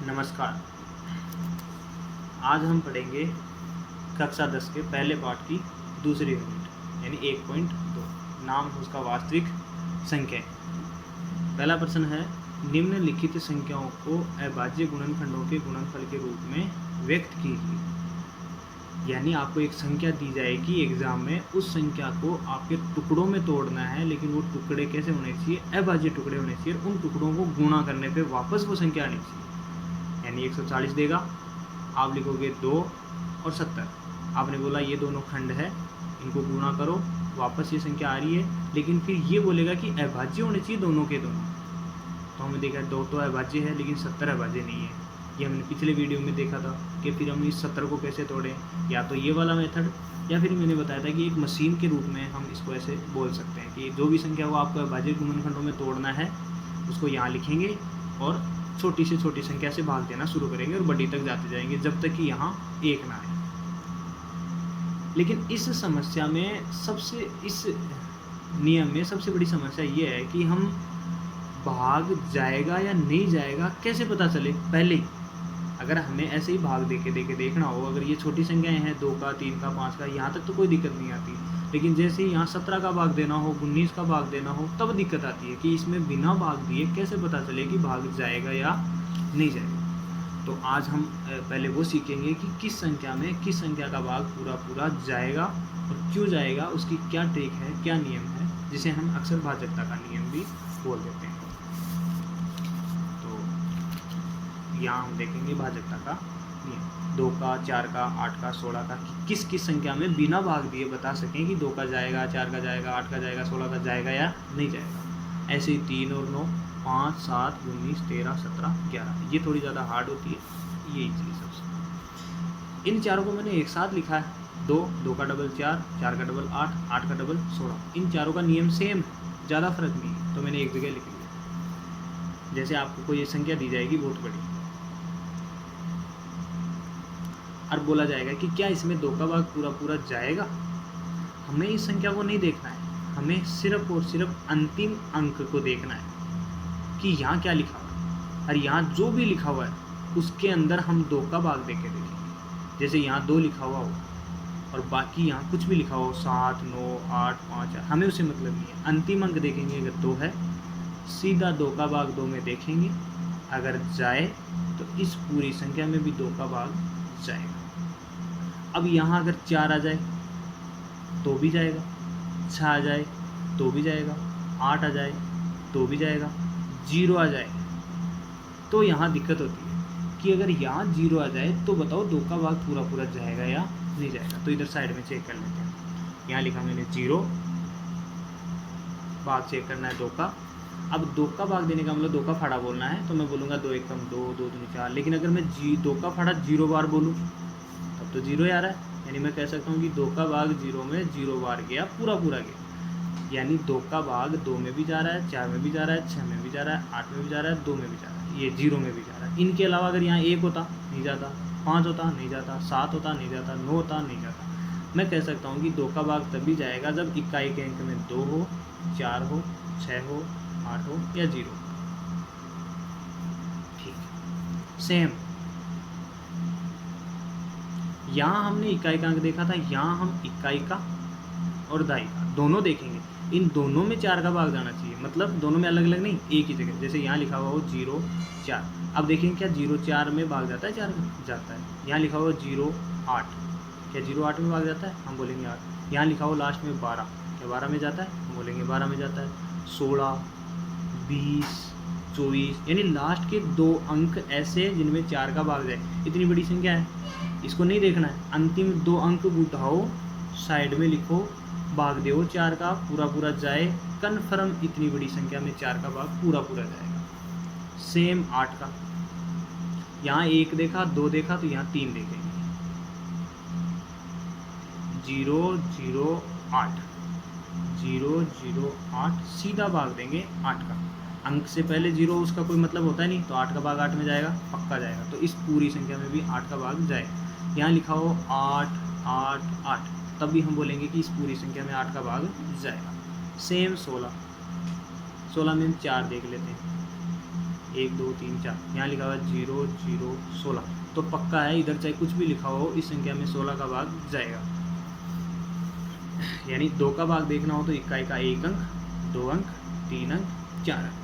नमस्कार। आज हम पढ़ेंगे कक्षा 10 के पहले पाठ की दूसरी यूनिट यानी 1.2। नाम है उसका वास्तविक संख्याएं। पहला प्रश्न है, निम्नलिखित संख्याओं को अभाज्य गुणनखंडों के गुणनफल के रूप में व्यक्त कीजिए। यानी आपको एक संख्या दी जाएगी एग्जाम में, उस संख्या को आपके टुकड़ों में तोड़ना है, लेकिन वो टुकड़े कैसे होने चाहिए? अभाज्य टुकड़े होने चाहिए। उन टुकड़ों को गुणा करने पे वापस वो संख्या आनी चाहिए। यानी 140 देगा, आप लिखोगे 2 और 70। आपने बोला ये दोनों खंड है, इनको गुणा करो, वापस ये संख्या आ रही है, लेकिन फिर ये बोलेगा कि अभाज्य होने चाहिए दोनों के दोनों। तो हमने देखा 2 तो अभाज्य है लेकिन 70 अभाज्य नहीं है। ये हमने पिछले वीडियो में देखा था कि फिर हम इस 70 को कैसे तोड़ें, या तो ये वाला मेथड, या फिर मैंने बताया था कि एक मशीन के रूप में हम इसको ऐसे बोल सकते हैं कि जो भी संख्या को आपको अभाज्य गुणनखंडों में तोड़ना है उसको यहाँ लिखेंगे और छोटी से छोटी संख्या से भाग देना शुरू करेंगे और बड़ी तक जाते जाएंगे जब तक कि यहाँ 1 ना आए। लेकिन इस समस्या में इस नियम में सबसे बड़ी समस्या ये है कि हम भाग जाएगा या नहीं जाएगा कैसे पता चले। पहले ही अगर हमें ऐसे ही भाग देके देखना हो, अगर ये छोटी संख्याएं हैं 2 का 3 का 5 का, यहाँ तक तो कोई दिक्कत नहीं आती, लेकिन जैसे ही यहाँ 17 का भाग देना हो, 19 का भाग देना हो, तब दिक्कत आती है कि इसमें बिना भाग दिए कैसे पता चले कि भाग जाएगा या नहीं जाएगा। तो आज हम पहले वो सीखेंगे कि किस संख्या में किस संख्या का भाग पूरा जाएगा और क्यों जाएगा, उसकी क्या ट्रिक है, क्या नियम है, जिसे हम अक्सर भाजकता का नियम भी बोल देते हैं। तो यहाँ हम देखेंगे भाजकता का नियम, 2 का 4 का 8 का 16 का, किस किस संख्या में बिना भाग दिए बता सकें कि 2 का जाएगा, 4 का जाएगा, 8 का जाएगा, 16 का जाएगा या नहीं जाएगा। ऐसे ही 3 और 9, 5, 7, 19, 13, 17, 11, ये थोड़ी ज़्यादा हार्ड होती है, ये इजीली सबसे। इन चारों को मैंने एक साथ लिखा है, 2 का डबल 4, 4 का डबल 8, 8 का डबल 16। इन चारों का नियम सेम है, ज़्यादा फर्क नहीं है, तो मैंने एक जगह लिख लिया। जैसे आपको कोई संख्या दी जाएगी बहुत बड़ी और बोला जाएगा कि क्या इसमें 2 का भाग पूरा जाएगा। हमें इस संख्या को नहीं देखना है, हमें सिर्फ और सिर्फ अंतिम अंक को देखना है कि यहाँ क्या लिखा हुआ है, और यहाँ जो भी लिखा हुआ है उसके अंदर हम 2 का भाग देके देखेंगे। जैसे यहाँ 2 लिखा हुआ हो और बाकी यहाँ कुछ भी लिखा हो, 7, 9, 8, 5, हमें उससे मतलब नहीं है। अंतिम अंक देखेंगे, अगर 2 है सीधा 2 का भाग 2 में देखेंगे, अगर जाए तो इस पूरी संख्या में भी 2 का भाग जाएगा। अब यहाँ अगर 4 आ जाए तो भी जाएगा, 6 आ जाए तो भी जाएगा, 8 आ जाए तो भी जाएगा, 0 आ जाए तो यहाँ दिक्कत होती है कि अगर यहाँ 0 आ जाए तो बताओ 2 का भाग पूरा जाएगा या नहीं जाएगा। तो इधर साइड में चेक कर लेते हैं। यहाँ लिखा मैंने 0, भाग चेक करना है 2 का। अब 2 का भाग देने का मतलब 2 का फाड़ा बोलना है, तो मैं बोलूँगा 2 एकम 2, 2 दूनी 4। लेकिन अगर मैं 2 का फाड़ा 0 बार बोलूँ तब तो 0 आ रहा है, यानी मैं कह सकता हूँ कि 2 का भाग 0 में 0 बार गया, पूरा गया। यानी 2 का भाग 2 में भी जा रहा है, 4 में भी जा रहा है, 6 में भी जा रहा है, 8 में भी जा रहा है, 2 में भी जा रहा है, ये 0 में भी जा रहा है। इनके अलावा अगर यहाँ 1 होता नहीं जाता, 5 होता नहीं जाता, 7 होता नहीं जाता, 9 होता नहीं जाता। मैं कह सकता हूँ कि 2 का भाग तभी जाएगा जब इकाई के अंक में 2 हो, 4 हो, 6 हो, 8 हो या 0। ठीक, सेम यहाँ हमने इकाई का अंक देखा था, यहाँ हम इकाई का और दाई का दोनों देखेंगे। इन दोनों में 4 का भाग जाना चाहिए, मतलब दोनों में अलग अलग नहीं, एक ही जगह। जैसे यहाँ लिखा हुआ हो 0, 4, अब देखेंगे क्या 0, 4 में भाग जाता है, 4 में जाता है। यहाँ लिखा हुआ 0, 8, क्या 0, 8 में भाग जाता है, हम बोलेंगे 8। यहाँ लिखा हुआ लास्ट में 12, क्या 12 में जाता है, हम बोलेंगे 12 में जाता है। 16, 20, 24, यानी लास्ट के 2 अंक ऐसे जिनमें 4 का भाग जाए। इतनी बड़ी संख्या है, इसको नहीं देखना है, अंतिम 2 अंक उठाओ, साइड में लिखो, भाग दो 4 का पूरा जाए, कन्फर्म इतनी बड़ी संख्या में 4 का भाग पूरा जाएगा। सेम 8 का, यहाँ 1 देखा, 2 देखा, तो यहाँ 3 देखेंगे। 0, 0, 8, 0, 0, 8, सीधा भाग देंगे 8 का। अंक से पहले 0 उसका कोई मतलब होता है नहीं, तो 8 का भाग 8 में जाएगा, पक्का जाएगा। तो इस पूरी संख्या में भी 8 का भाग जाएगा। यहाँ लिखा हो 8, 8, 8, तब भी हम बोलेंगे कि इस पूरी संख्या में 8 का भाग जाएगा। सेम 16 में हम 4 देख लेते हैं, 1 2 3 4, यहाँ लिखा हुआ है 0 0 16, तो पक्का है इधर चाहे कुछ भी लिखा हो इस संख्या में 16 का भाग जाएगा। यानी 2 का भाग देखना हो तो इकाई का 1 अंक, 2 अंक, 3 अंक, 4 अंक।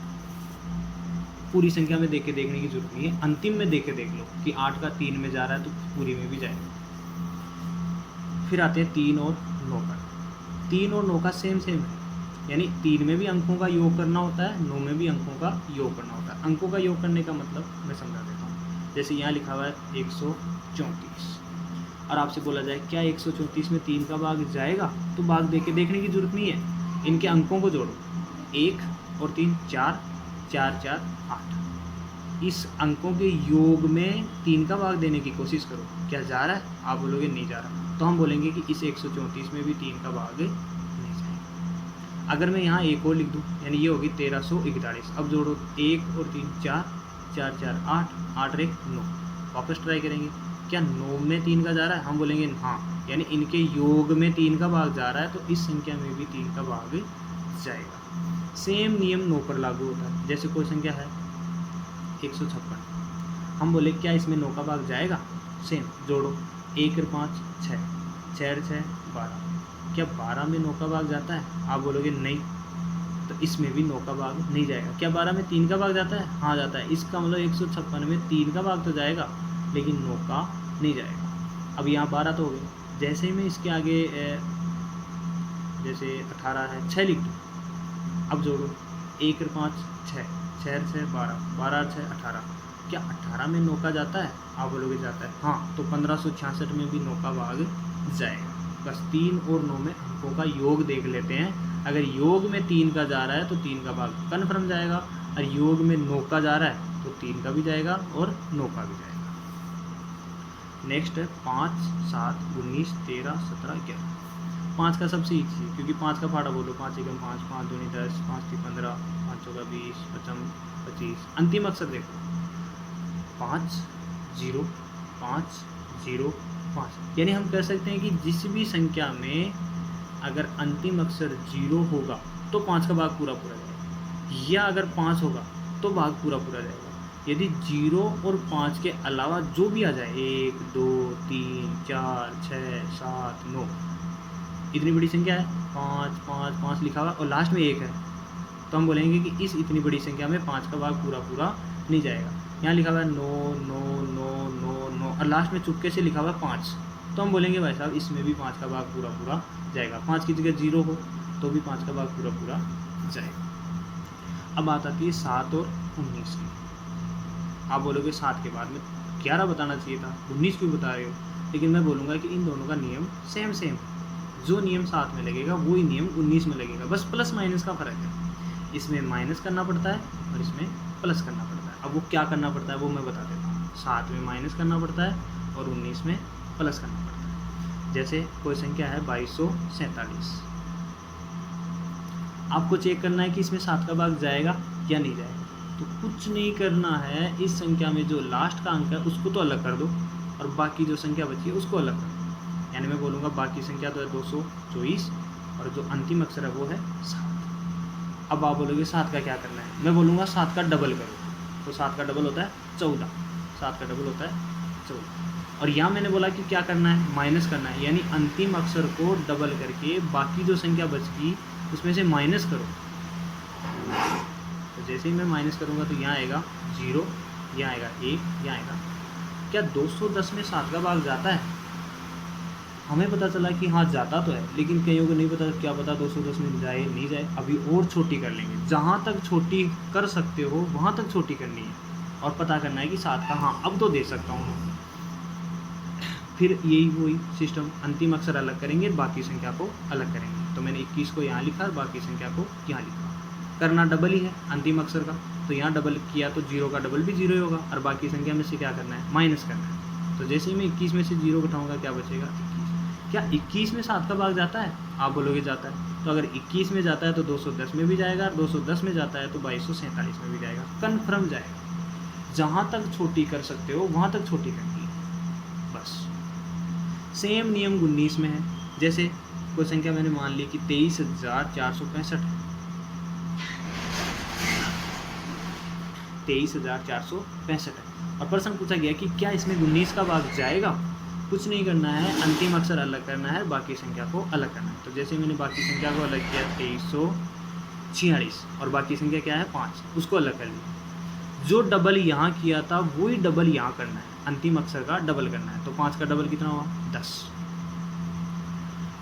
पूरी संख्या में देखने की जरूरत नहीं है, अंतिम में देख लो कि 8 का 3 में जा रहा है तो पूरी में भी जाएगा। फिर आते हैं 3 और 9 का। 3 और 9 का सेम है, यानी 3 में भी अंकों का योग करना होता है, 9 में भी अंकों का योग करना होता है। अंकों का योग करने का मतलब मैं समझा देता हूँ। जैसे यहाँ लिखा हुआ है 134, और आपसे बोला जाए क्या 134 में 3 का भाग जाएगा, तो भाग देखने की जरूरत नहीं है, इनके अंकों को जोड़ो, 1 और 3 4, 4 4 8, इस अंकों के योग में 3 का भाग देने की कोशिश करो। क्या जा रहा है? आप बोलोगे नहीं जा रहा, तो हम बोलेंगे कि इस 134 में भी 3 का भाग नहीं जाएगा। अगर मैं यहाँ एक और लिख दूँ, यानी ये होगी 1341। अब जोड़ो 1 और 3 4, 4 4 8, 8 और 1 9। वापस ट्राई करेंगे, क्या 9 में 3 का जा रहा है? हम बोलेंगे हाँ, यानी इनके योग में 3 का भाग जा रहा है, तो इस संख्या में भी 3 का भाग जाएगा। सेम नियम 9 पर लागू होता है। जैसे कोई संख्या है 156, हम बोले क्या इसमें 9 का भाग जाएगा? सेम जोड़ो 1 और 5 6, 6 और 6 12, क्या 12 में 9 का भाग जाता है? आप बोलोगे नहीं, तो इसमें भी 9 का भाग नहीं जाएगा। क्या 12 में 3 का भाग जाता है? हाँ जाता है। इसका मतलब 156 में 3 का भाग तो जाएगा, लेकिन 9 का नहीं जाएगा। अब यहाँ 12 तो हो गए। जैसे ही मैं इसके आगे जैसे 18 है 6 लिख दूँ, अब जोड़ो 1 और 5 6, 6 और 6 12, 12 और 6 18, क्या 18 में 9 का जाता है? आप बोलोगे जाता है। हाँ, तो 1566 में भी 9 का भाग जाएगा। बस 3 और 9 में अंकों का योग देख लेते हैं। अगर योग में 3 का जा रहा है तो 3 का भाग कन्फर्म जाएगा, और योग में 9 का जा रहा है तो 3 का भी जाएगा और 9 का भी जाएगा। नेक्स्ट है 5 7 19 13 17 11। 5 का सबसे ईजी है, क्योंकि 5 का फाड़ा बोलो 5 एकम 5, 5 दूनी 10, 5 3 15, 5 चौका 20, 5 25। अंतिम अक्षर देखो 5 0 5 0 5, यानी हम कह सकते हैं कि जिस भी संख्या में अगर अंतिम अक्षर 0 होगा तो 5 का भाग पूरा जाएगा, या अगर 5 होगा तो भाग पूरा जाएगा। यदि 0 और 5 के अलावा जो भी आ जाए 1 2 3 4 6 7 9, इतनी बड़ी संख्या है 5 5 5 लिखा हुआ और लास्ट में 1 है, तो हम बोलेंगे कि इस इतनी बड़ी संख्या में 5 का भाग पूरा नहीं जाएगा। यहाँ लिखा हुआ है 9 9 9 9 9 और लास्ट में चुपके से लिखा हुआ है 5, तो हम बोलेंगे भाई साहब इसमें भी 5 का भाग पूरा जाएगा। 5 की जगह 0 हो तो भी 5 का भाग पूरा जाएगा। अब बात आती है 7 और 19 की। आप बोलोगे 7 के बाद में 11 बताना चाहिए था, 19 क्यों बता रहे हो? लेकिन मैं बोलूँगा कि इन दोनों का नियम सेम जो नियम 7 में लगेगा वही नियम 19 में लगेगा, बस प्लस माइनस का फ़र्क है। इसमें माइनस करना पड़ता है और इसमें प्लस करना पड़ता है। अब वो क्या करना पड़ता है वो मैं बता देता हूँ। 7 में माइनस करना पड़ता है और 19 में प्लस करना पड़ता है। जैसे कोई संख्या है 2247, आपको चेक करना है कि इसमें 7 का भाग जाएगा या नहीं जाएगा। तो कुछ नहीं करना है, इस संख्या में जो लास्ट का अंक है उसको तो अलग कर दो और बाकी जो संख्या बची है उसको अलग कर दो। यानी मैं बोलूँगा बाकी संख्या तो है 224 और जो अंतिम अक्षर है वो है 7। अब आप बोलोगे 7 का क्या करना है? मैं बोलूँगा 7 का डबल करो, तो 7 का डबल होता है 14, 7 का डबल होता है 14। और यहाँ मैंने बोला कि क्या करना है? माइनस करना है, यानी अंतिम अक्षर को डबल करके बाकी जो संख्या बच गई उसमें से माइनस करो। तो जैसे ही मैं माइनस करूँगा तो यहाँ आएगा 0, यहाँ आएगा 1, यहाँ आएगा। क्या 210 में 7 का भाग जाता है? हमें पता चला कि हाँ जाता तो है, लेकिन कईयों को नहीं पता, क्या पता 210 में जाए नहीं जाए। अभी और छोटी कर लेंगे, जहाँ तक छोटी कर सकते हो वहाँ तक छोटी करनी है और पता करना है कि 7 का हाँ अब तो दे सकता हूँ। फिर यही वही सिस्टम, अंतिम अक्षर अलग करेंगे, बाकी संख्या को अलग करेंगे। तो मैंने 21 को यहाँ लिखा और बाकी संख्या को यहाँ लिखा। करना डबल ही है अंतिम अक्षर का, तो यहाँ डबल किया तो 0 का डबल भी 0 ही होगा और बाकी संख्या में से क्या करना है? माइनस करना है। तो जैसे ही मैं 21 में से 0 घटाऊँगा क्या बचेगा? 21। क्या 21 में 7 का भाग जाता है? आप बोलोगे जाता है। तो अगर 21 में जाता है तो 210 में भी जाएगा, और 210 में जाता है तो 2247 में भी जाएगा, कन्फर्म जाएगा। जहाँ तक छोटी कर सकते हो वहाँ तक छोटी करनी है बस। सेम नियम 19 में है। जैसे कोई संख्या मैंने मान ली कि 23,465 है। 23,465 है। और प्रश्न पूछा गया कि क्या इसमें 19 का भाग जाएगा। कुछ नहीं करना है, अंतिम अक्षर अलग करना है, बाकी संख्या को अलग करना है। तो जैसे मैंने बाकी संख्या को अलग किया 2346 और बाकी संख्या क्या है 5, उसको अलग कर लिया। जो डबल यहाँ किया था वही डबल यहाँ करना है, अंतिम अक्षर का डबल करना है। तो 5 का डबल कितना हुआ 10।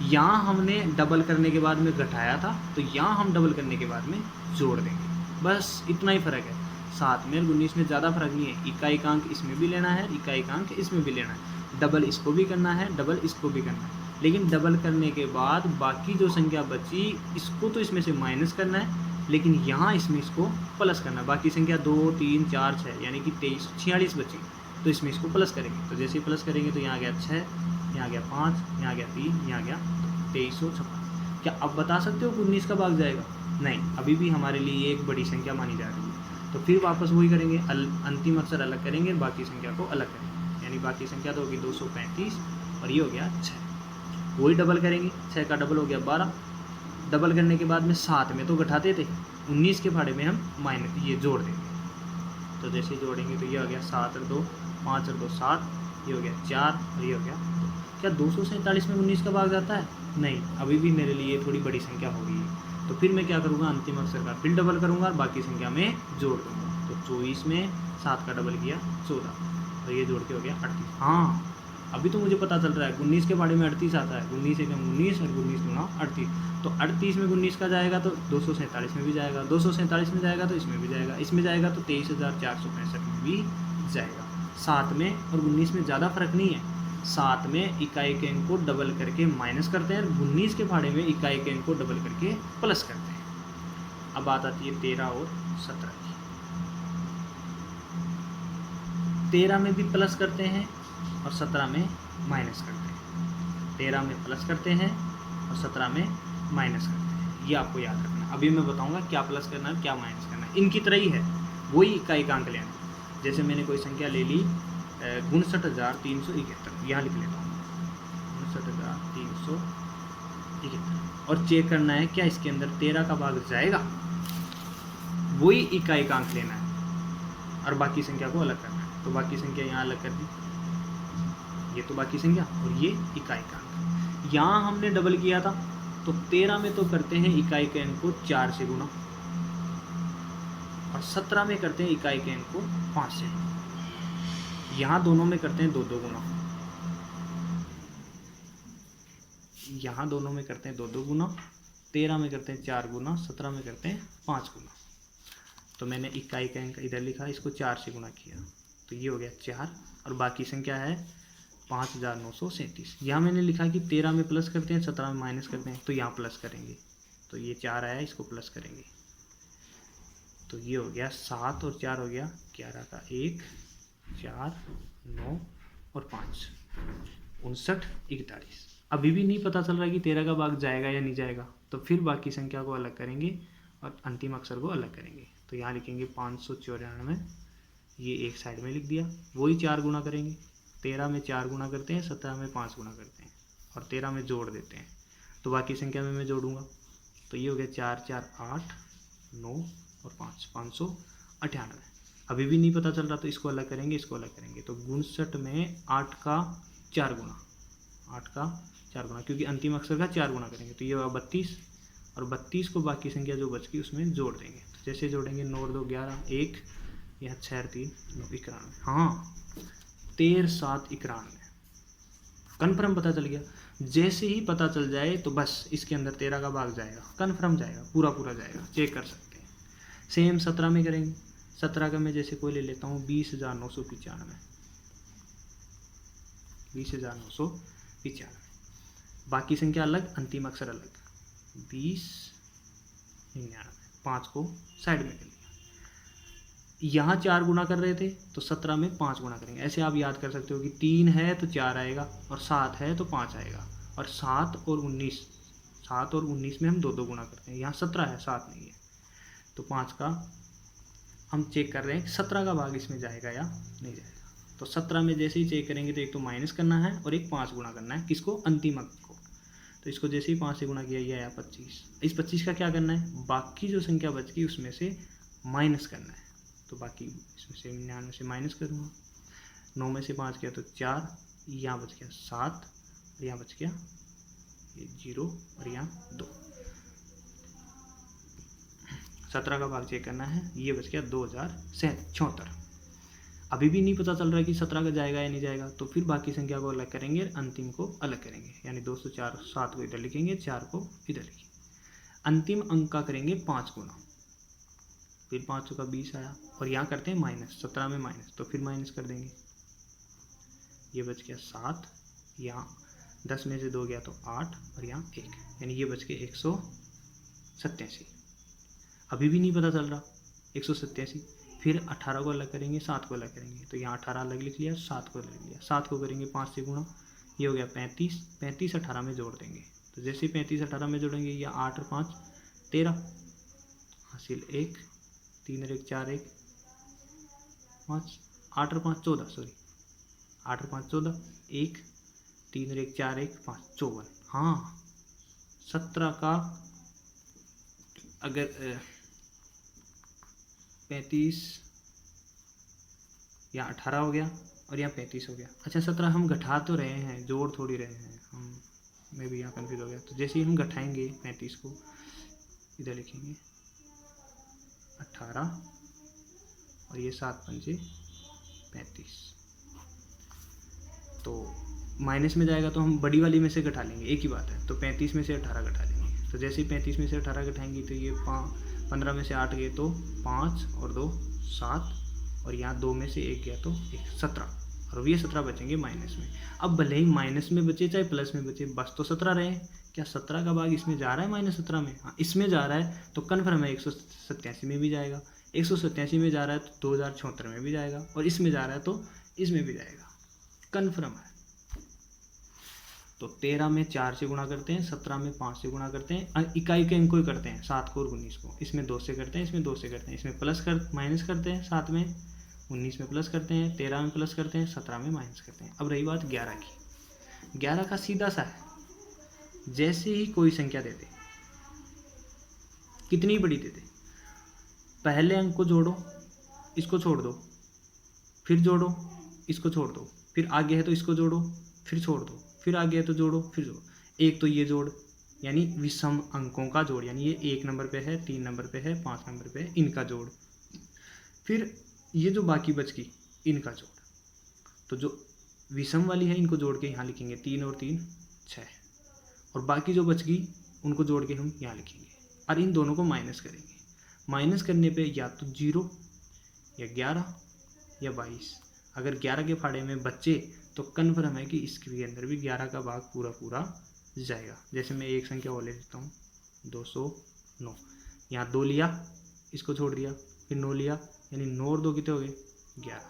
यहाँ हमने डबल करने के बाद में घटाया था, तो यहाँ हम डबल करने के बाद में जोड़ देंगे। बस इतना ही फर्क है। 7 में और 19 में ज़्यादा फर्क नहीं है। इकाई का अंक इसमें भी लेना है, इकाई का अंक इसमें भी लेना है। डबल इसको भी करना है, डबल इसको भी करना है। लेकिन डबल करने के बाद बाकी जो संख्या बची इसको तो इसमें से माइनस करना है, लेकिन यहाँ इसमें इसको प्लस करना है। बाकी संख्या 2, 3, 4, 6 यानी कि 46 बची, तो इसमें इसको प्लस करेंगे। तो जैसे ही प्लस करेंगे तो यहाँ गया 6, यहाँ गया 5, यहाँ गया 3, यहाँ गया 2356। क्या अब बता सकते हो 19 का भाग जाएगा? नहीं, अभी भी हमारे लिए एक बड़ी संख्या मानी जा रही है। तो फिर वापस वही करेंगे, अंतिम अक्षर अलग करेंगे, बाकी संख्या को अलग करेंगे। यानी बाकी संख्या तो होगी 235 और ये हो गया 6। वही डबल करेंगे, 6 का डबल हो गया 12। डबल करने के बाद में 7 में तो घटाते थे, 19 के फाड़े में हम माइनस ये जोड़ देंगे। तो जैसे जोड़ेंगे तो ये हो गया 7 और 2, 5 और 2 7, ये हो गया 4 और ये हो गया 2। क्या 247 में 19 का भाग जाता है? नहीं, अभी भी मेरे लिए थोड़ी बड़ी संख्या हो गई है। तो फिर मैं क्या करूँगा, अंतिम अक्षर का फिर डबल करूँगा और बाकी संख्या में जोड़ दूँगा। तो 24 में 7 का डबल किया 14 और ये जोड़ के हो गया 38। हाँ, अभी तो मुझे पता चल रहा है 19 के बारे में 38 आता है। 19 एकम 19 और 19 दूना 38। तो 38 में 19 का जाएगा तो 247 में भी जाएगा, 247 में जाएगा तो इसमें भी जाएगा, इसमें जाएगा तो 23,465 में भी जाएगा। 7 में और 19 में ज़्यादा फर्क नहीं है। 7 में इकाई के अंक को डबल करके माइनस करते हैं और 19 के फाड़े में इकाई के अंक को डबल करके प्लस करते हैं। अब बात आती है 13 और 17 की। 13 में भी प्लस करते हैं और 17 में माइनस करते हैं। 13 में प्लस करते हैं और 17 में माइनस करते हैं। ये आपको याद रखना है। अभी मैं बताऊंगा क्या प्लस करना है क्या माइनस करना है। इनकी तरह ही है, वही इकाई का अंक लेना। जैसे मैंने कोई संख्या ले ली 59,371, यहाँ लिख लेता हूँ 59,371 और चेक करना है क्या इसके अंदर 13 का भाग जाएगा। वही इकाई का अंक लेना है और बाकी संख्या को अलग करना है। तो बाकी संख्या यहाँ अलग कर दी, ये तो बाकी संख्या और ये इकाई का अंक। यहाँ हमने डबल किया था तो 13 में तो करते हैं इकाई के अंक को 4 से गुना और 17 में करते हैं इकाई के अंक को 5 से गुना। यहाँ दोनों में करते हैं 2-2 गुना, यहाँ दोनों में करते हैं 2-2 गुना। 13 में करते हैं 4 गुना, 17 में करते हैं 5 गुना। तो मैंने इकाई का अंक इधर लिखा, इसको 4 से गुना किया तो ये हो गया 4 और बाकी संख्या है 5,937। यहाँ मैंने लिखा कि 13 में प्लस करते हैं 17 में माइनस करते हैं, तो यहाँ प्लस करेंगे तो ये 4 आया, इसको प्लस करेंगे तो ये हो गया 7 और 4 हो गया 11 का 1, 4, 9 और 5, 59, 41। अभी भी नहीं पता चल रहा कि 13 का भाग जाएगा या नहीं जाएगा। तो फिर बाकी संख्या को अलग करेंगे और अंतिम अक्षर को अलग करेंगे। तो यहाँ लिखेंगे 594, ये एक साइड में लिख दिया। वही 4 गुना करेंगे, 13 में 4 गुना करते हैं, 17 में 5 गुना करते हैं और 13 में जोड़ देते हैं। तो बाकी संख्या में मैं जोड़ूंगा तो ये हो गया 4, 4, 8, 9 और 5, 598। अभी भी नहीं पता चल रहा तो इसको अलग करेंगे, इसको अलग करेंगे। तो 59 में 8 का 4 गुना, 8 का 4 गुना, क्योंकि अंतिम अक्षर का 4 गुना करेंगे तो ये होगा 32 और 32 को बाकी संख्या जो बच गई उसमें जोड़ देंगे। तो जैसे जोड़ेंगे 9 और 2 11, 1, यहाँ 6 और 3 9, 91। हाँ, 13, 7, 91 कन्फर्म पता चल गया। जैसे ही पता चल जाए तो बस इसके अंदर 13 का भाग जाएगा, कन्फर्म जाएगा, पूरा पूरा जाएगा, चेक कर सकते हैं। सेम 17 में करेंगे। 17 का मैं जैसे कोई ले लेता हूँ 20,995, 20,995। बाकी संख्या अलग, अंतिम अक्षर अलग, 20,99। 5 को साइड में कर लिया। यहाँ 4 गुना कर रहे थे तो 17 में 5 गुना करेंगे। ऐसे आप याद कर सकते हो कि 3 है तो 4 आएगा और 7 है तो 5 आएगा और 7 और 19 में हम 2-2 गुना करते हैं। यहाँ 17 है, 7 नहीं है, तो 5 का हम चेक कर रहे हैं 17 का भाग इसमें जाएगा या नहीं जाएगा। तो 17 में जैसे ही चेक करेंगे तो एक तो माइनस करना है और एक 5 गुना करना है, किसको, अंतिम अंक को। तो इसको जैसे ही 5 से गुना किया, ये आया 25। इस 25 का क्या करना है, बाकी जो संख्या बच गई उसमें से माइनस करना है। तो बाकी इसमें से 99 से माइनस करूँगा। 9 में से 5 गया तो 4, यहाँ बच गया 7 और यहाँ बच गया ये 0 और यहाँ 2। 17 का भाग चेक करना है, ये बच गया 2076। अभी भी नहीं पता चल रहा है कि 17 का जाएगा या नहीं जाएगा, तो फिर बाकी संख्या को अलग करेंगे, अंतिम को अलग करेंगे, यानी 204 7 को इधर लिखेंगे, 4 को इधर लिखेंगे। अंतिम अंक का करेंगे 5 गुना, फिर 5 का 20 आया और यहाँ करते हैं माइनस, 17 में माइनस, तो फिर माइनस कर देंगे, ये बच गया 7, यहाँ 10 में से 2 गया तो 8 और यहाँ 1, यानी ये बच गए 187। अभी भी नहीं पता चल रहा 187, फिर 18 को अलग करेंगे, 7 को अलग करेंगे, तो यहाँ 18 अलग लिख लिया, 7 को अलग लिया, 7 को करेंगे 5 से गुणा, ये हो गया 35, 35 18 में जोड़ देंगे, तो जैसे 35 18 में जोड़ेंगे, ये 8 और 5 13, हासिल 1, 3 और 1 4 1 5, 8 और 5 14, सॉरी 8 और 5 14, 1 3 और 1 4 1 5 54। हाँ 17 का अगर 35 यहाँ 18 हो गया और यहाँ 35 हो गया। अच्छा 17 हम घटा तो रहे हैं, जोड़ थोड़ी रहे हैं हम, मैं भी यहाँ कन्फ्यूज हो गया। तो जैसे ही हम घटाएंगे 35 को, इधर लिखेंगे 18 और ये 7 पंजे 35, तो माइनस में जाएगा तो हम बड़ी वाली में से घटा लेंगे, एक ही बात है। तो 35 में से 18 घटा लेंगे, तो जैसे ही 35 में से 18 घटाएंगे तो ये 15 में से 8 गए तो 5 और 2 7, और यहाँ 2 में से 1 गया तो 1 17, और ये 17 बचेंगे माइनस में। अब भले ही माइनस में बचे चाहे प्लस में बचे, बस तो 17 रहे। क्या 17 का भाग इसमें जा रहा है -17 में? हाँ इसमें जा रहा है, तो कन्फर्म है 187 में भी जाएगा, 187 में जा रहा है तो 2076 में भी जाएगा, और इसमें जा रहा है तो इसमें भी जाएगा, कन्फर्म है। तो 13 में 4 से गुणा करते हैं, 17 में 5 से गुणा करते हैं, इकाई के अंक को ही करते हैं, 7 को और 19 को, इसमें 2 से करते हैं, इसमें 2 से करते हैं, इसमें प्लस कर माइनस करते हैं, 7 में 19 में प्लस करते हैं, 13 में प्लस करते हैं, 17 में माइनस करते हैं। अब रही बात 11 की। 11 का सीधा सा है, जैसे ही कोई संख्या दे दे, कितनी बड़ी दे दे, पहले अंक को जोड़ो, इसको छोड़ दो, फिर जोड़ो, इसको छोड़ दो, फिर आगे है तो इसको जोड़ो, फिर छोड़ दो, फिर आगे है तो जोड़ो, फिर जोड़ो। एक तो ये जोड़, यानी विषम अंकों का जोड़, यानी ये 1 नंबर पे है, 3 नंबर पे है, 5 नंबर पे है, इनका जोड़। फिर ये जो बाकी बच गई इनका जोड़, तो जो विषम वाली है इनको जोड़ के यहाँ लिखेंगे 3 और 3 6, और बाकी जो बच गई उनको जोड़ के हम यहाँ लिखेंगे, और इन दोनों को माइनस करेंगे। माइनस करने पे या तो 0 या 11 या 22, अगर 11 के फाड़े में बच्चे तो कन्फर्म है कि इसके अंदर भी 11 का भाग पूरा पूरा जाएगा। जैसे मैं एक संख्या और ले लेता हूँ 209, यहाँ 2 लिया, इसको छोड़ दिया, फिर 9 लिया, यानी 9 और 2 कितने हो गए 11,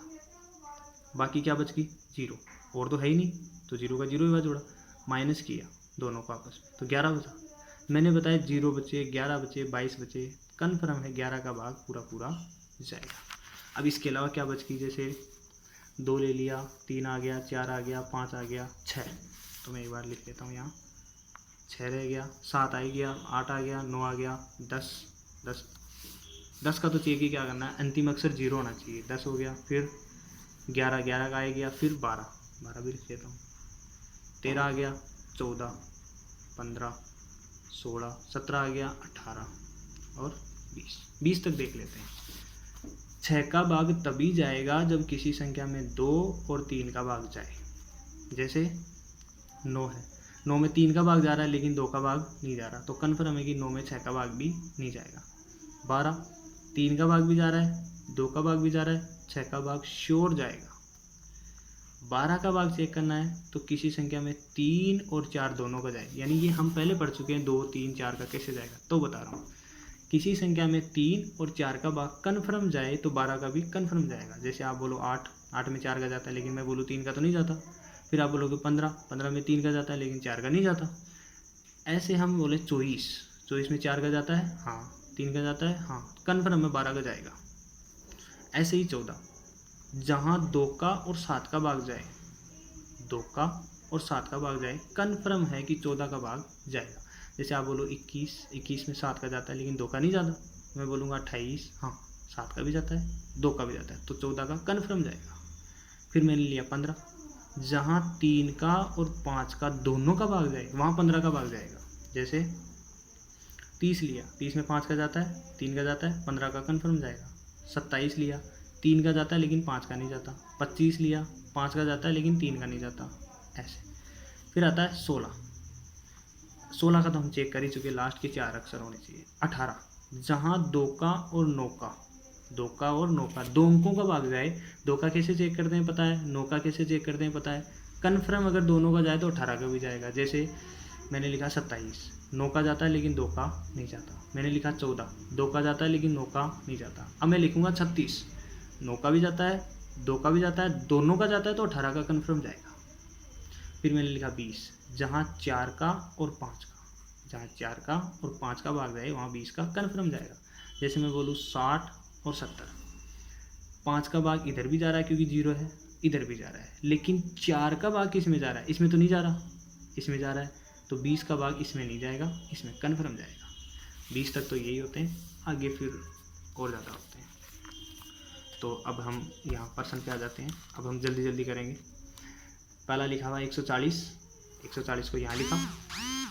बाकी क्या बच गई 0, और तो है ही नहीं, तो 0 का 0 ही हुआ जोड़ा, माइनस किया दोनों को आपस में तो 11 बचा। मैंने बताया 0 बचे, 11 बचे, 22 बचे, कन्फर्म है 11 का भाग पूरा पूरा जाएगा। अब इसके अलावा क्या बच गई, जैसे 2 ले लिया, 3 आ गया, 4 आ गया, 5 आ गया, 6, तो मैं एक बार लिख लेता हूँ यहाँ 6 रह गया, 7 आ गया, 8 आ गया, 9 आ गया, 10 का तो चाहिए कि क्या करना है, अंतिम अक्षर 0 होना चाहिए, 10 हो गया, फिर 11 का आ गया, फिर 12 भी लिख लेता हूँ, 13 आ गया, 14 15 16 17 आ गया, 18 और 20 तक देख लेते हैं। 6 का भाग तभी जाएगा जब किसी संख्या में 2 और 3 का भाग जाए। जैसे 9 है, 9 में 3 का भाग जा रहा है लेकिन 2 का भाग नहीं जा रहा, तो कन्फर्म है कि 9 में 6 का भाग भी नहीं जाएगा। 12 3 का भाग भी जा रहा है, 2 का भाग भी जा रहा है, 6 का भाग श्योर जाएगा। 12 का भाग चेक करना है तो किसी संख्या में 3 और 4 दोनों का जाए, यानी ये हम पहले पढ़ चुके हैं, 2 3 4 का कैसे जाएगा, तो बता रहा हूँ। किसी संख्या में 3 और 4 का भाग कन्फर्म जाए तो 12 का भी कन्फर्म जाएगा। जैसे आप बोलो 8 में 4 का जाता है लेकिन मैं बोलूँ 3 का तो नहीं जाता, फिर आप बोलोगे 15 में 3 का जाता है लेकिन 4 का नहीं जाता। ऐसे हम बोले 24 में 4 का जाता है, हाँ, 3 का जाता है, हाँ, कन्फर्म है 12 का जाएगा। ऐसे ही 14, जहाँ 2 का और 7 का भाग जाए, 2 का और 7 का भाग जाए, कन्फर्म है कि 14 का भाग जाएगा। जैसे आप बोलो 21 में 7 का जाता है लेकिन 2 का नहीं जाता, मैं बोलूँगा 28, हाँ 7 का भी जाता है, 2 का भी जाता है, तो 14 का कन्फर्म जाएगा। फिर मैंने लिया 15, जहाँ 3 का और 5 का दोनों का भाग जाएगा वहाँ 15 का भाग जाएगा। जैसे 30 लिया, 30 में 5 का जाता है, 3 का जाता है, 15 का कन्फर्म जाएगा। 27 लिया, 3 का जाता है लेकिन 5 का नहीं जाता। 25 लिया, 5 का जाता है लेकिन 3 का नहीं जाता, ऐसे। फिर आता है 16, 16 का तो हम चेक कर ही चुके, लास्ट के 4 अक्षर होने चाहिए। 18, जहाँ 2 का और 9 का, 2 का और 9 का 2 अंकों का भाग जाए। 2 का कैसे चेक करते हैं पता है, 9 का कैसे चेक करते हैं पता है। कन्फर्म अगर दोनों का जाए तो 18 का भी जाएगा। जैसे मैंने लिखा 27, 9 का जाता है लेकिन 2 का नहीं जाता। मैंने लिखा 14, 2 का जाता है लेकिन 9 का नहीं जाता। अब मैं लिखूँगा 36, 9 का भी जाता है, 2 का भी जाता है, दोनों का जाता है तो 18 का कन्फर्म जाएगा। फिर मैंने लिखा 20, जहाँ 4 का और 5 का, जहाँ 4 का और 5 का भाग जाए वहाँ 20 का कन्फर्म जाएगा। जैसे मैं बोलूँ 60 और 70, 5 का भाग इधर भी जा रहा है क्योंकि 0 है, इधर भी जा रहा है, लेकिन 4 का भाग किस में जा रहा है, इसमें तो नहीं जा रहा, इसमें जा रहा है, तो 20 का भाग इसमें नहीं जाएगा, इसमें कन्फर्म जाएगा। 20 तक तो यही होते हैं, आगे फिर और ज़्यादा होते हैं। तो अब हम यहाँ पर्सन पे आ जाते हैं। अब हम जल्दी जल्दी करेंगे। पहला लिखा हुआ 140, 140 को यहाँ लिखा।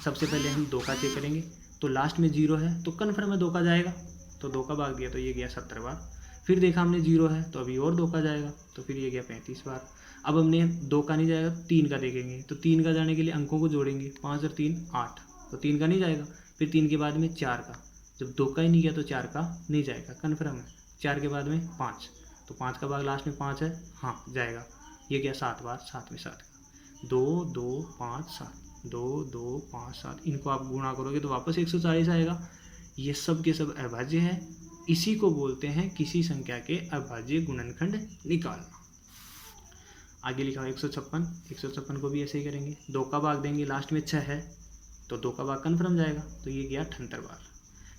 सबसे पहले हम 2 का चेक करेंगे, तो लास्ट में 0 है तो कन्फर्म है 2 का जाएगा, तो 2 का भाग दिया तो ये गया 70 बार। फिर देखा हमने 0 है तो अभी और 2 का जाएगा, तो फिर ये गया 35 बार। अब हमने 2 का नहीं जाएगा, 3 का देखेंगे, तो 3 का जाने के लिए अंकों को जोड़ेंगे, 5 और 3 8, तो 3 का नहीं जाएगा। फिर 3 के बाद में 4 का, जब 2 का ही नहीं गया तो 4 का नहीं जाएगा, कन्फर्म है। 4 के बाद में 5, तो 5 का भाग लास्ट में 5 है, हाँ जाएगा, ये गया 7 बार, 7 में 7 का, 2 2 5 7, 2 2 5 7, इनको आप गुणा करोगे तो वापस 140 आएगा। ये सब के सब अभाज्य है, इसी को बोलते हैं किसी संख्या के अभाज्य गुणनखंड निकालना। आगे लिखा है 156, 156 को भी ऐसे ही करेंगे, 2 का भाग देंगे, लास्ट में 6 है तो 2 का भाग कन्फर्म जाएगा, तो ये गया 78 बार।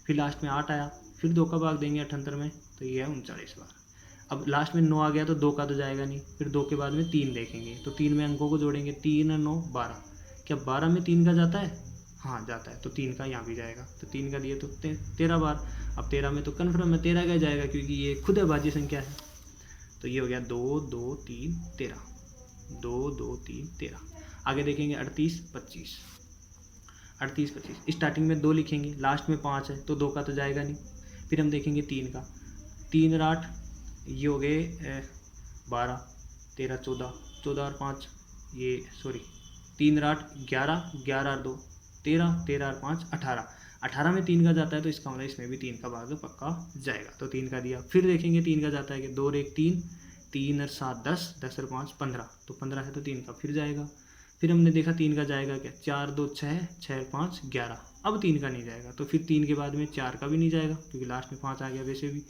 फिर लास्ट में 8 आया, फिर 2 का भाग देंगे 78 में, तो ये गया 39 बार। अब लास्ट में 9 आ गया तो 2 का तो जाएगा नहीं, फिर 2 के बाद में 3 देखेंगे, तो 3 में अंकों को जोड़ेंगे, 3 और 9 12, क्या 12 में 3 का जाता है, हाँ जाता है, तो 3 का यहाँ भी जाएगा, तो 3 का दिए तो 13 बार। अब 13 में तो कन्फर्म है 13 का जाएगा क्योंकि ये खुद अभाज्य संख्या है, तो ये हो गया 2 2 3 13, 2 2 3 13। आगे देखेंगे 38 25, 38 25, स्टार्टिंग में 2 लिखेंगे, लास्ट में 5 है तो 2 का तो जाएगा नहीं। फिर हम देखेंगे 3 का, 3 और 8 ये हो गए 12, 13 14, 14 और 5 ये सॉरी 3 और 8 11, 11 और 2 13, 13 और 5 18, 18 में 3 का जाता है तो इसका मतलब इसमें भी 3 का भाग पक्का जाएगा, तो 3 का दिया। फिर देखेंगे 3 का जाता है कि 2 और 1 3, 3 और 7 10, 10 और 5 15, तो 15 है तो 3 का फिर जाएगा। फिर हमने देखा 3 का जाएगा क्या, 4 2 6, 6 5 11, अब 3 का नहीं जाएगा, तो फिर 3 के बाद में 4 का भी नहीं जाएगा क्योंकि लास्ट में 5 आ गया वैसे भी।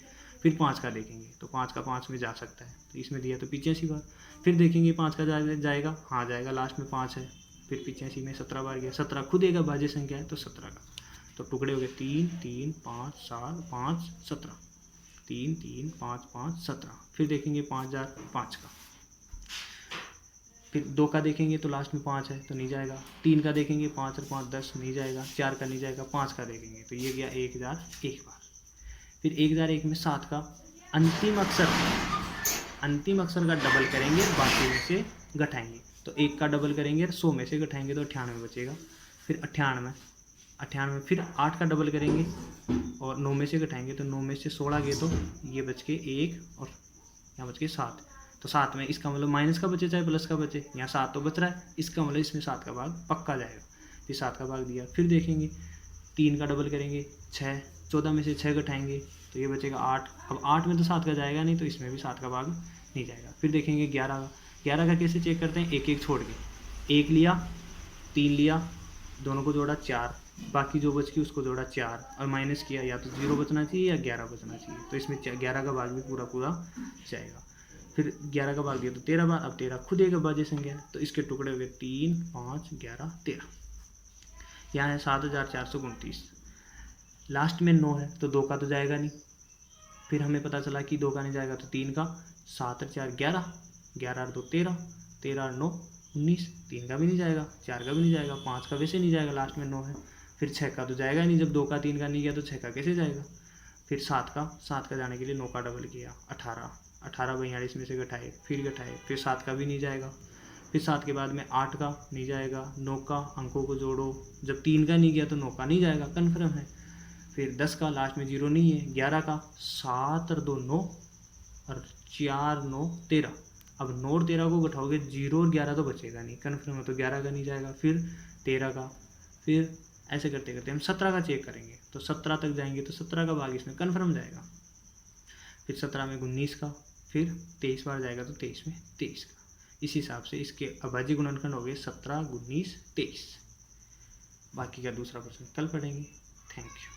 फिर 5 का देखेंगे तो 5 का 5 में जा सकता है, तो इसमें दिया तो 85 बार। फिर देखेंगे 5 का जाएगा, हाँ जाएगा, लास्ट में 5 है, फिर 85 में 17 बार गया। 17 खुद एक अभाज्य संख्या है तो 17 का, तो टुकड़े हो गए 3 3 5 7 5 17, 3 3 5 5 17। फिर देखेंगे 5005 का, फिर 2 का देखेंगे तो लास्ट में 5 है तो नहीं जाएगा। 3 का देखेंगे 5 और 5 10 नहीं जाएगा, 4 का नहीं जाएगा, 5 का देखेंगे तो ये गया 1001 बार। फिर 1001 में 7 का अंतिम अक्षर का डबल करेंगे, बाकी में से घटाएंगे, तो 1 का डबल करेंगे 100 में से घटाएंगे तो 98 बचेगा। फिर 98 फिर 8 का डबल करेंगे और 9 में से घटाएंगे तो 9 में से 16 गए तो ये बच के 1 और यहाँ बच के 7, तो 7 में इसका मतलब माइनस का बचे चाहे प्लस का बचे, यहाँ 7 तो बच रहा है, इसका मतलब इसमें 7 का भाग पक्का जाएगा। फिर 7 का भाग दिया। फिर देखेंगे 3 का डबल करेंगे 6, 14 में से 6 घटाएंगे तो ये बचेगा 8। अब 8 में तो 7 का जाएगा नहीं तो इसमें भी 7 का भाग नहीं जाएगा। फिर देखेंगे 11 का, 11 का कैसे चेक करते हैं, एक एक छोड़ के, 1 लिया 3 लिया, दोनों को जोड़ा 4, बाकी जो बच गई उसको जोड़ा 4 और माइनस किया, या तो 0 बचना चाहिए या 11 बचना चाहिए, तो इसमें 11 का भाग भी पूरा जाएगा। फिर 11 का भाग दिया तो 13 बार। अब 13 खुद एक अभाज्य संख्या है तो इसके टुकड़े हो गए 3 5 11 13, यहाँ है 7429। लास्ट में 9 है तो 2 का तो जाएगा नहीं, फिर हमें पता चला कि 2 का नहीं जाएगा तो 3 का, 7 और 4 11, 11 और 2 13, 13 और 9 19, 3 का भी नहीं जाएगा, 4 का भी नहीं जाएगा, 5 का वैसे नहीं जाएगा, लास्ट में 9 है। फिर 6 का तो जाएगा नहीं, जब 2 का 3 का नहीं गया तो 6 का कैसे जाएगा। फिर 7 का जाने के लिए 9 का डबल किया 18, 18 42 में से घटाए, फिर 7 का भी नहीं जाएगा, फिर 7 के बाद में 8 का नहीं जाएगा, 9 का अंकों को जोड़ो, जब 3 का नहीं गया तो 9 का नहीं जाएगा, कन्फर्म है। फिर 10 का लास्ट में 0 नहीं है, 11 का 7 और 2 9 और 4 9 13, अब 9 और 13 को घटाओगे 0 और 11 तो बचेगा नहीं, कन्फर्म है, तो 11 का नहीं जाएगा, फिर 13 का, फिर ऐसे करते करते हम 17 का चेक करेंगे, तो 17 तक जाएंगे तो 17 का भाग इसमें कन्फर्म जाएगा, फिर 17 में 19 का, फिर 23 बार जाएगा तो 23 में 23 का। इस हिसाब से इसके अभाज्य गुणनखंड हो गए 17 19 23। बाकी का दूसरा प्रश्न कल पढ़ेंगे। Thank you.